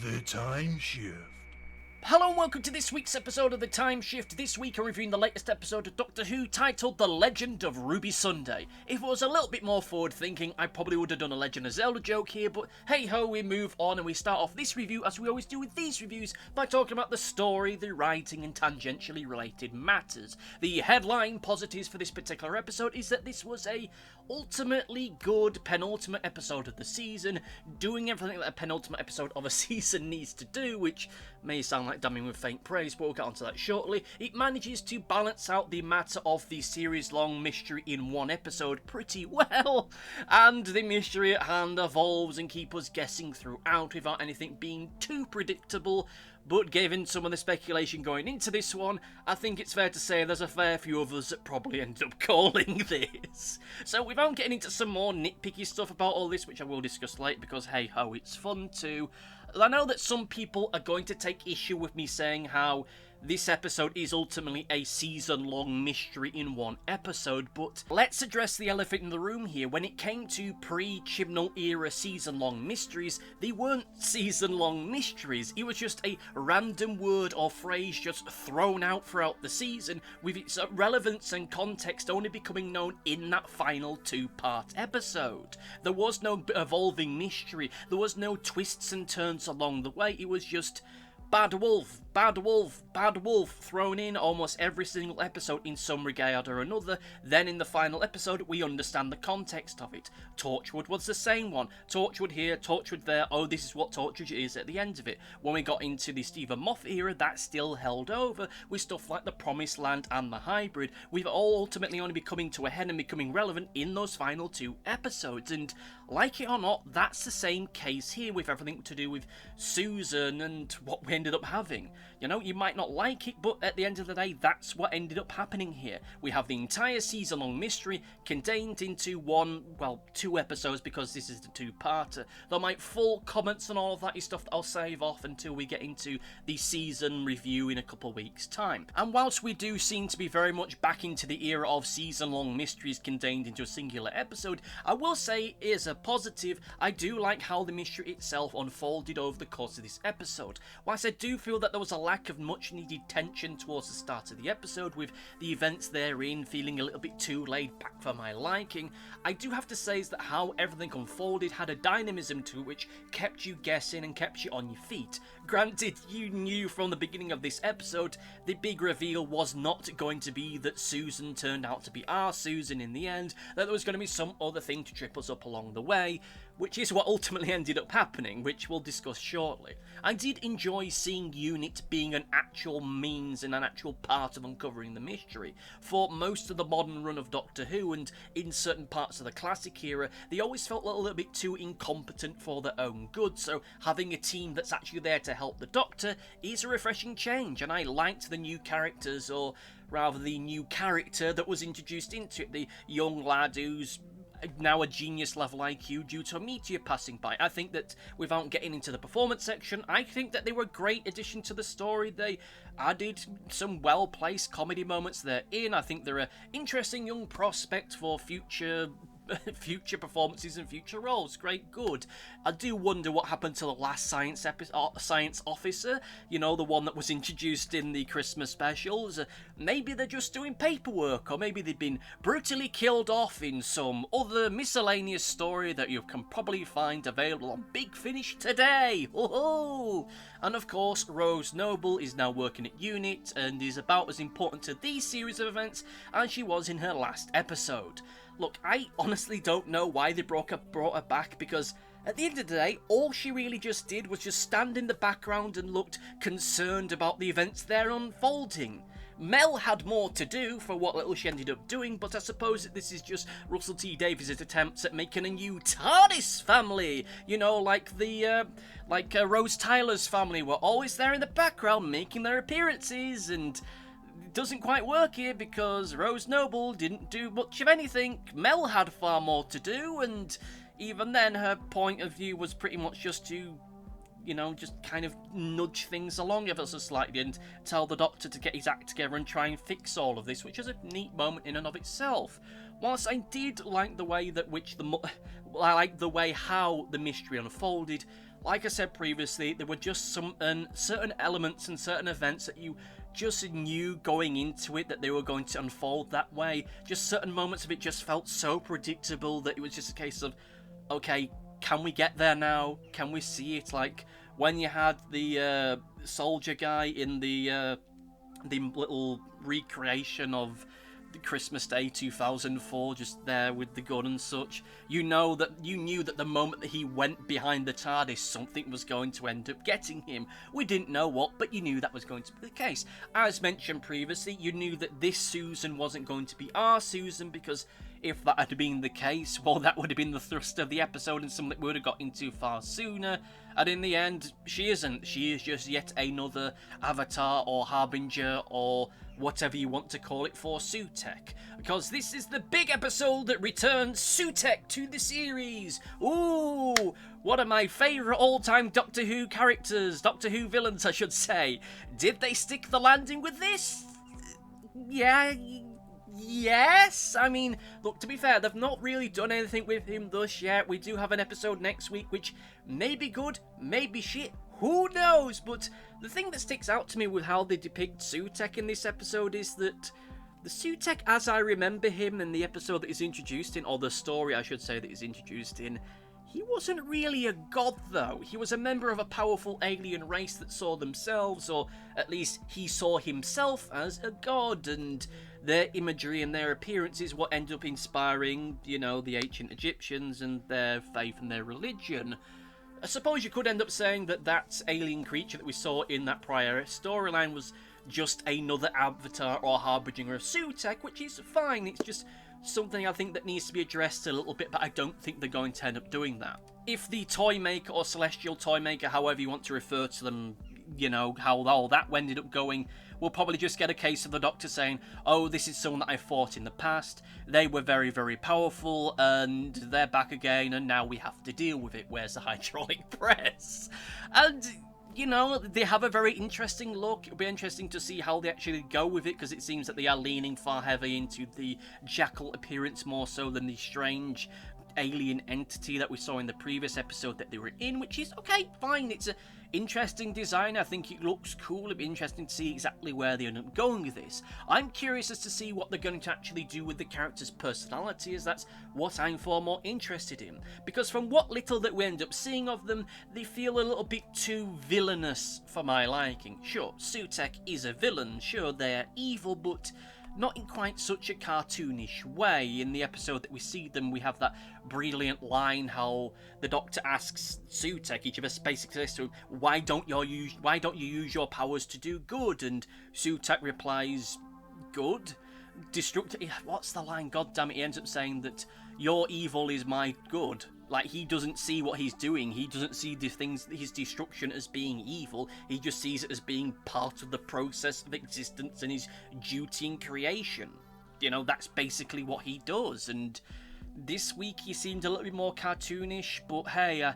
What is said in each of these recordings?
The Timeshift. Hello and welcome to this week's episode of The Timeshift. This week I'm reviewing the latest episode of Doctor Who titled The Legend of Ruby Sunday. If it was a little bit more forward thinking, I probably would have done a Legend of Zelda joke here, but hey ho, we move on and we start off this review, as we always do with these reviews, by talking about the story, the writing and tangentially related matters. The headline positives for this particular episode is that this was a ultimately good penultimate episode of the season, doing everything that a penultimate episode of a season needs to do, which may sound like damning with faint praise, but we'll get onto that shortly. It manages to balance out the matter of the series-long mystery in one episode pretty well, and the mystery at hand evolves and keeps us guessing throughout without anything being too predictable. But given some of the speculation going into this one, I think it's fair to say there's a fair few of us that probably ended up calling this. So without getting into some more nitpicky stuff about all this, which I will discuss later because hey ho, it's fun too, I know that some people are going to take issue with me saying how this episode is ultimately a season-long mystery in one episode, but let's address the elephant in the room here. When it came to pre-Chibnall era season-long mysteries, they weren't season-long mysteries. It was just a random word or phrase just thrown out throughout the season, with its relevance and context only becoming known in that final two-part episode. There was no evolving mystery, there was no twists and turns along the way, it was just bad wolf, bad wolf, bad wolf thrown in almost every single episode in some regard or another. Then in the final episode we understand the context of it. Torchwood was the same one. Torchwood here, Torchwood there, oh this is what Torchwood is at the end of it. When we got into the Stephen Moffat era, that still held over with stuff like the Promised Land and the Hybrid, with all ultimately only be coming to a head and becoming relevant in those final two episodes. And like it or not, that's the same case here with everything to do with Susan and what we ended up having. You know, you might not like it, but at the end of the day, that's what ended up happening here. We have the entire season-long mystery contained into two episodes, because this is the two-parter. Though my full comments and all of that is stuff that I'll save off until we get into the season review in a couple of weeks' time. And whilst we do seem to be very much back into the era of season-long mysteries contained into a singular episode, I will say, is a positive, I do like how the mystery itself unfolded over the course of this episode. Whilst I do feel that there was a lack of much needed tension towards the start of the episode, with the events therein feeling a little bit too laid back for my liking, I do have to say is that how everything unfolded had a dynamism to it which kept you guessing and kept you on your feet. Granted, you knew from the beginning of this episode the big reveal was not going to be that Susan turned out to be our Susan in the end, that there was going to be some other thing to trip us up along the way, which is what ultimately ended up happening, which we'll discuss shortly. I did enjoy seeing UNIT being an actual means and an actual part of uncovering the mystery. For most of the modern run of Doctor Who, and in certain parts of the classic era, they always felt a little bit too incompetent for their own good, so having a team that's actually there to help the Doctor is a refreshing change, and I liked the new characters, or rather the new character that was introduced into it, the young lad who's now a genius level IQ due to a meteor passing by. I think that, without getting into the performance section, I think that they were a great addition to the story. They added some well-placed comedy moments therein. I think they're an interesting young prospect for future performances and future roles. Great, good. I do wonder what happened to the last science officer, you know, the one that was introduced in the Christmas specials. Maybe they're just doing paperwork, or maybe they've been brutally killed off in some other miscellaneous story that you can probably find available on Big Finish today. Oh, and of course, Rose Noble is now working at UNIT and is about as important to these series of events as she was in her last episode. Look, I honestly don't know why they brought her back, because at the end of the day, all she really just did was just stand in the background and looked concerned about the events there unfolding. Mel had more to do for what little she ended up doing, but I suppose that this is just Russell T Davies' attempts at making a new TARDIS family. You know, like Rose Tyler's family were always there in the background making their appearances, and it doesn't quite work here because Rose Noble didn't do much of anything. Mel had far more to do, and even then her point of view was pretty much just to, you know, just kind of nudge things along ever so slightly and tell the Doctor to get his act together and try and fix all of this, which is a neat moment in and of itself. whilst I did like the way that I like the way how the mystery unfolded, like I said previously, there were just some certain elements and certain events that you just knew going into it that they were going to unfold that way. Just certain moments of it just felt so predictable that it was just a case of, okay, can we get there now? Can we see it? Like when you had the soldier guy in the little recreation of Christmas Day 2004, just there with the gun and such, you knew that the moment that he went behind the TARDIS, something was going to end up getting him. We didn't know what, but you knew that was going to be the case. As mentioned previously, you knew that this Susan wasn't going to be our Susan, because if that had been the case, well, that would have been the thrust of the episode and something we would have got into far sooner. And in the end, she isn't. She is just yet another avatar or harbinger or whatever you want to call it for Sutekh. Because this is the big episode that returns Sutekh to the series. Ooh, one of my favourite all-time Doctor Who characters, Doctor Who villains, I should say. Did they stick the landing with this? Yeah. Yes, I mean, look, to be fair, they've not really done anything with him thus yet. We do have an episode next week, which may be good, may be shit, who knows? But the thing that sticks out to me with how they depict Sutekh in this episode is that the Sutekh, as I remember him in the episode that he's introduced in, or the story I should say that he's introduced in, he wasn't really a god, though. He was a member of a powerful alien race that saw themselves, or at least he saw himself as a god, and their imagery and their appearance is what ended up inspiring, you know, the ancient Egyptians and their faith and their religion. I suppose you could end up saying that that alien creature that we saw in that prior storyline was just another avatar or harbinger of Sutekh, which is fine. It's just something I think that needs to be addressed a little bit, but I don't think they're going to end up doing that. If the toy maker or celestial toy maker, however you want to refer to them, you know, how all that ended up going, we'll probably just get a case of the Doctor saying, oh, this is someone that I fought in the past, they were very, very powerful, and they're back again, and now we have to deal with it. Where's the hydraulic press? And, you know, they have a very interesting look. It'll be interesting to see how they actually go with it, because it seems that they are leaning far heavy into the jackal appearance more so than the strange alien entity that we saw in the previous episode that they were in, which is okay, fine. It's a interesting design. I think it looks cool. It'd be interesting to see exactly where they end up going with this. I'm curious as to see what they're going to actually do with the character's personality, as that's what I'm far more interested in. Because from what little that we end up seeing of them, they feel a little bit too villainous for my liking. Sure, Sutekh is a villain. Sure, they're evil, but not in quite such a cartoonish way. In the episode that we see them, we have that brilliant line how the Doctor asks Sutekh, each of us basically says to him, why don't you use your powers to do good? And Sutekh replies, good? Destructive. What's the line? God damn it, he ends up saying that your evil is my good. Like, he doesn't see what he's doing. He doesn't see the things, his destruction, as being evil. He just sees it as being part of the process of existence and his duty in creation. You know, that's basically what he does. And this week he seemed a little bit more cartoonish, but hey,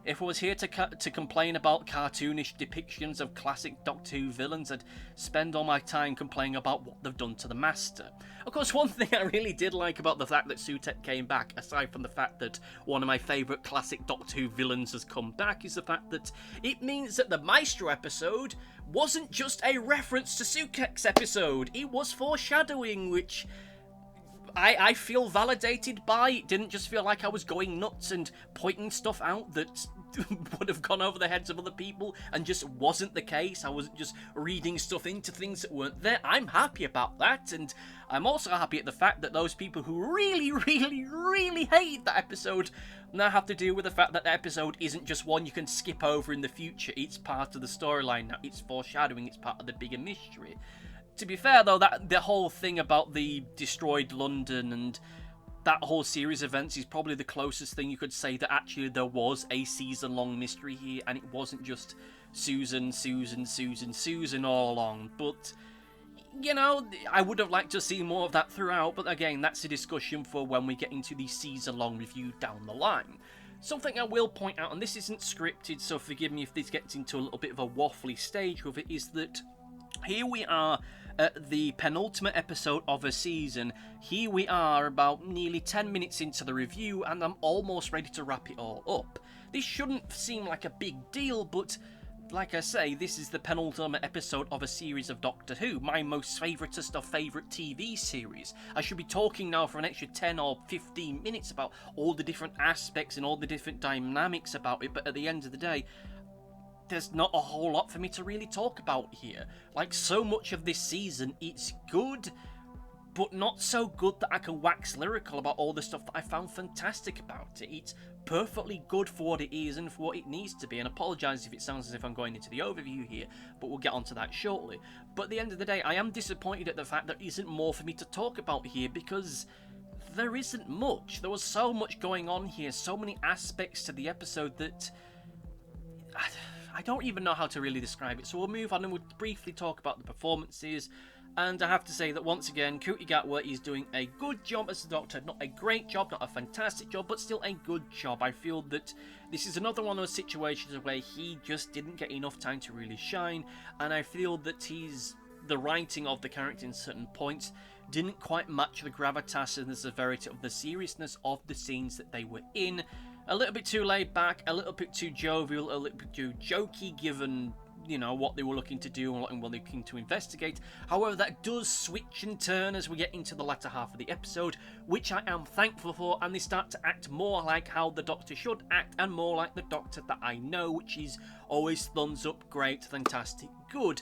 if I was here to complain about cartoonish depictions of classic Doctor Who villains, I'd spend all my time complaining about what they've done to the Master. Of course, one thing I really did like about the fact that Sutekh came back, aside from the fact that one of my favourite classic Doctor Who villains has come back, is the fact that it means that the Maestro episode wasn't just a reference to Sutek's episode. It was foreshadowing, which I feel validated by. It didn't just feel like I was going nuts and pointing stuff out that would have gone over the heads of other people and just wasn't the case. I wasn't just reading stuff into things that weren't there. I'm happy about that, and I'm also happy at the fact that those people who really, really, really hated that episode now have to deal with the fact that the episode isn't just one you can skip over in the future. It's part of the storyline now. It's foreshadowing. It's part of the bigger mystery. To be fair, though, that the whole thing about the destroyed London and that whole series of events is probably the closest thing you could say that actually there was a season-long mystery here, and it wasn't just Susan all along. But, you know, I would have liked to see more of that throughout, but again, that's a discussion for when we get into the season-long review down the line. Something I will point out, and this isn't scripted, so forgive me if this gets into a little bit of a waffly stage with it, is that here we are at the penultimate episode of a season. Here we are, about nearly 10 minutes into the review, and I'm almost ready to wrap it all up. This shouldn't seem like a big deal, but like I say, this is the penultimate episode of a series of Doctor Who, my most favouritest of favourite TV series. I should be talking now for an extra 10 or 15 minutes about all the different aspects and all the different dynamics about it, but at the end of the day, there's not a whole lot for me to really talk about here. Like, so much of this season, it's good, but not so good that I can wax lyrical about all the stuff that I found fantastic about it. It's perfectly good for what it is and for what it needs to be, and apologise if it sounds as if I'm going into the overview here, but we'll get onto that shortly. But at the end of the day, I am disappointed at the fact there isn't more for me to talk about here, because there isn't much. There was so much going on here, so many aspects to the episode that I don't even know how to really describe it. So we'll move on and we'll briefly talk about the performances. And I have to say that once again, Ncuti Gatwa is doing a good job as the Doctor. Not a great job, not a fantastic job, but still a good job. I feel that this is another one of those situations where he just didn't get enough time to really shine. And I feel that the writing of the character in certain points didn't quite match the gravitas and the severity of the seriousness of the scenes that they were in. A little bit too laid back, a little bit too jovial, a little bit too jokey given, you know, what they were looking to do and what they were looking to investigate. However, that does switch and turn as we get into the latter half of the episode, which I am thankful for, and they start to act more like how the Doctor should act and more like the Doctor that I know, which is always thumbs up, great, fantastic, good.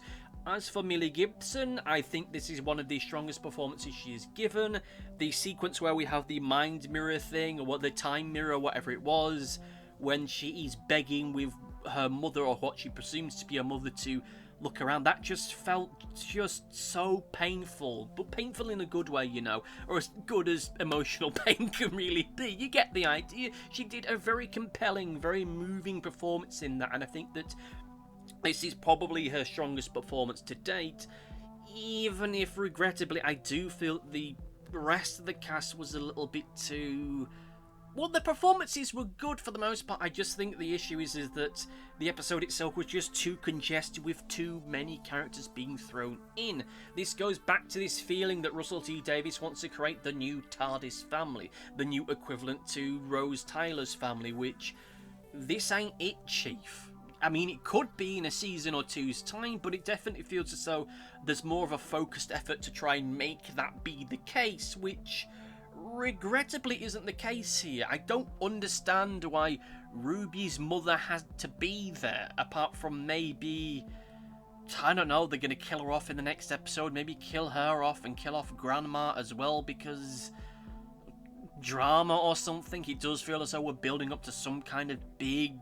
As for Millie Gibson, I think this is one of the strongest performances she has given. The sequence where we have the mind mirror thing, or what the time mirror, whatever it was, when she is begging with her mother, or what she presumes to be her mother, to look around, that just felt just so painful, but painful in a good way, you know, or as good as emotional pain can really be. You get the idea. She did a very compelling, very moving performance in that, and I think that this is probably her strongest performance to date, even if regrettably I do feel the rest of the cast was a little bit too... Well, the performances were good for the most part. I just think the issue is that the episode itself was just too congested with too many characters being thrown in. This goes back to this feeling that Russell T Davies wants to create the new TARDIS family, the new equivalent to Rose Tyler's family, which this ain't it, Chief. I mean, it could be in a season or two's time, but it definitely feels as though there's more of a focused effort to try and make that be the case, which regrettably isn't the case here. I don't understand why Ruby's mother had to be there, apart from maybe, I don't know, they're going to kill her off in the next episode, maybe kill her off and kill off Grandma as well, because drama or something. It does feel as though we're building up to some kind of big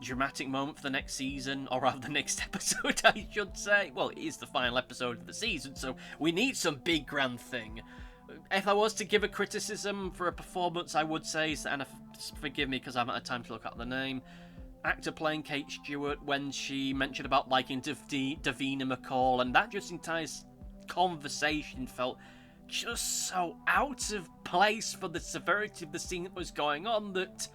dramatic moment for the next season, or rather the next episode, I should say. Well, it is the final episode of the season, so we need some big grand thing. If I was to give a criticism for a performance, I would say, and forgive me because I haven't had time to look up the name, actor playing Kate Stewart, when she mentioned about liking Davina McCall, and that just entire conversation felt just so out of place for the severity of the scene that was going on that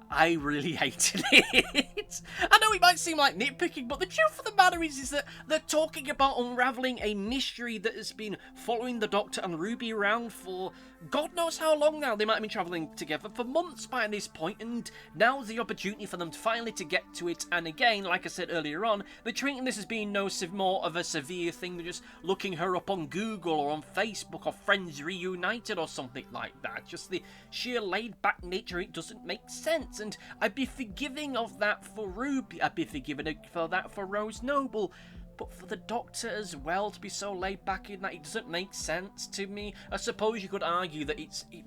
I really hated it. I know it might seem like nitpicking, but the truth of the matter is that they're talking about unravelling a mystery that has been following the Doctor and Ruby around for God knows how long now. They might have been travelling together for months by this point, and now's the opportunity for them to finally to get to it. And again, like I said earlier on, they're treating this as being no more of a severe thing than just looking her up on Google or on Facebook or Friends Reunited or something like that. Just the sheer laid-back nature, it doesn't make sense. And I'd be forgiving of that for Ruby, I'd be forgiving for that for Rose Noble, but for the Doctor as well to be so laid back in that, it doesn't make sense to me. I suppose you could argue that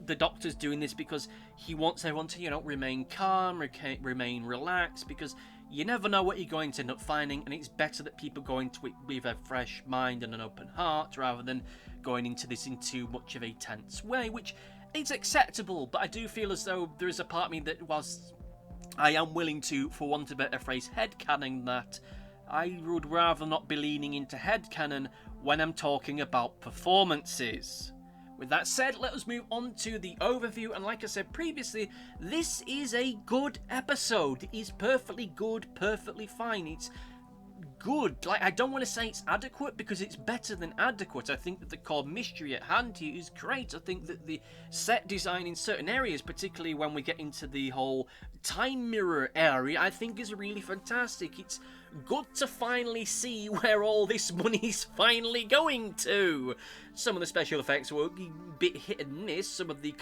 the Doctor's doing this because he wants everyone to, you know, remain calm, remain relaxed, because you never know what you're going to end up finding, and it's better that people go into it with a fresh mind and an open heart rather than going into this in too much of a tense way, which is acceptable. But I do feel as though there is a part of me that, whilst I am willing to, for want of a better phrase, headcanon that, I would rather not be leaning into headcanon when I'm talking about performances. With that said, let us move on to the overview, and like I said previously, this is a good episode. It is perfectly good, perfectly fine. It's good. Like, I don't want to say it's adequate, because it's better than adequate. I think that the core mystery at hand here is great. I think that the set design in certain areas, particularly when we get into the whole time mirror area, I think is really fantastic. It's good to finally see where all this money's finally going to. Some of the special effects were a bit hit and miss. Some of the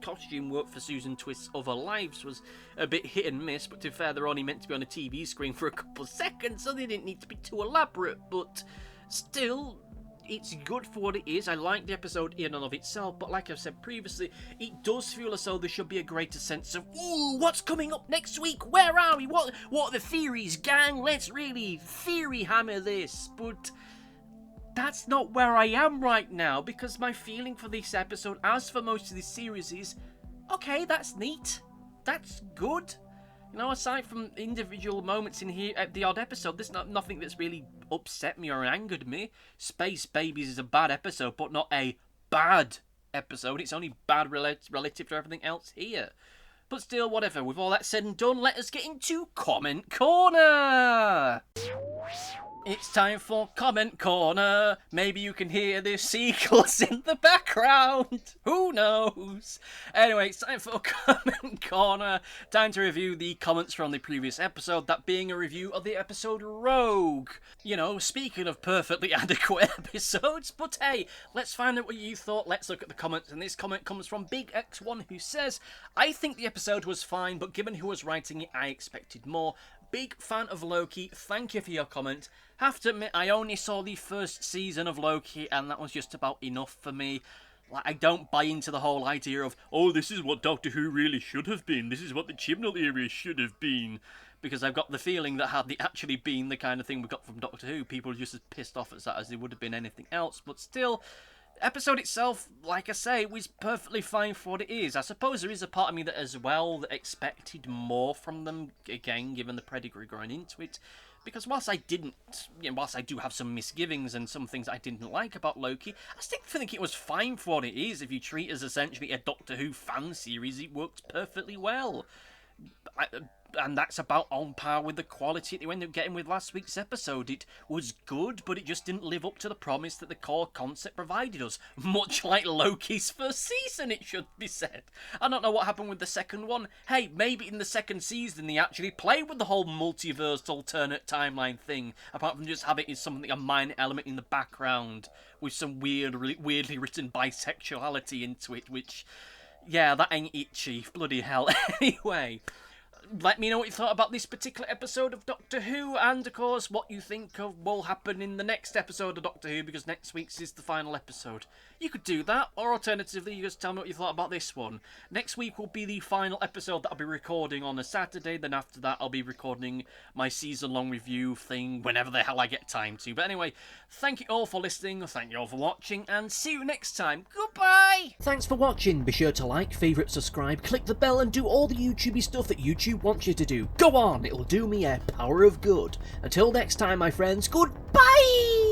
costume work for Susan Twist's Other Lives was a bit hit and miss, but to be fair, they're only meant to be on a TV screen for a couple of seconds, so they didn't need to be too elaborate, but still, it's good for what it is. I like the episode in and of itself, but like I've said previously, it does feel as though there should be a greater sense of, ooh, what's coming up next week? Where are we? What are the theories, gang? Let's really theory hammer this, but that's not where I am right now, because my feeling for this episode, as for most of this series, is, okay, that's neat, that's good. You know, aside from individual moments in here at the odd episode, there's nothing that's really upset me or angered me. Space Babies is a bad episode, but not a bad episode. It's only bad relative to everything else here. But still, whatever. With all that said and done, let us get into Comment Corner! It's time for Comment Corner. Maybe you can hear the seagulls in the background. Who knows? Anyway, it's time for Comment Corner. Time to review the comments from the previous episode, that being a review of the episode Rogue. You know, speaking of perfectly adequate episodes, but hey, let's find out what you thought. Let's look at the comments, and this comment comes from Big X1, who says, I think the episode was fine, but given who was writing it, I expected more. Big fan of Loki, thank you for your comment. Have to admit, I only saw the first season of Loki, and that was just about enough for me. Like, I don't buy into the whole idea of, oh, this is what Doctor Who really should have been, this is what the Chibnall era should have been, because I've got the feeling that had it actually been the kind of thing we got from Doctor Who, people are just as pissed off at that as they would have been anything else, but still, episode itself, like I say, was perfectly fine for what it is. I suppose there is a part of me that as well that expected more from them, again, given the pedigree going into it. Because whilst I do have some misgivings and some things I didn't like about Loki, I still think it was fine for what it is. If you treat it as essentially a Doctor Who fan series, it works perfectly well. And that's about on par with the quality they ended up getting with last week's episode. It was good, but it just didn't live up to the promise that the core concept provided us. Much like Loki's first season, it should be said. I don't know what happened with the second one. Hey, maybe in the second season they actually played with the whole multiverse alternate timeline thing, apart from just having it as something, a minor element in the background, with some weirdly written bisexuality into it, which, yeah, that ain't it, Chief. Bloody hell. Anyway, let me know what you thought about this particular episode of Doctor Who, and of course what you think of will happen in the next episode of Doctor Who, because next week's is the final episode. You could do that, or alternatively you just tell me what you thought about this one. Next week will be the final episode that I'll be recording on a Saturday, then after that I'll be recording my season-long review thing whenever the hell I get time to. But anyway, thank you all for listening, thank you all for watching, and see you next time. Goodbye! Thanks for watching. Be sure to like, favourite, subscribe, click the bell, and do all the YouTubey stuff that YouTube wants you to do. Go on, it'll do me a power of good. Until next time, my friends, goodbye!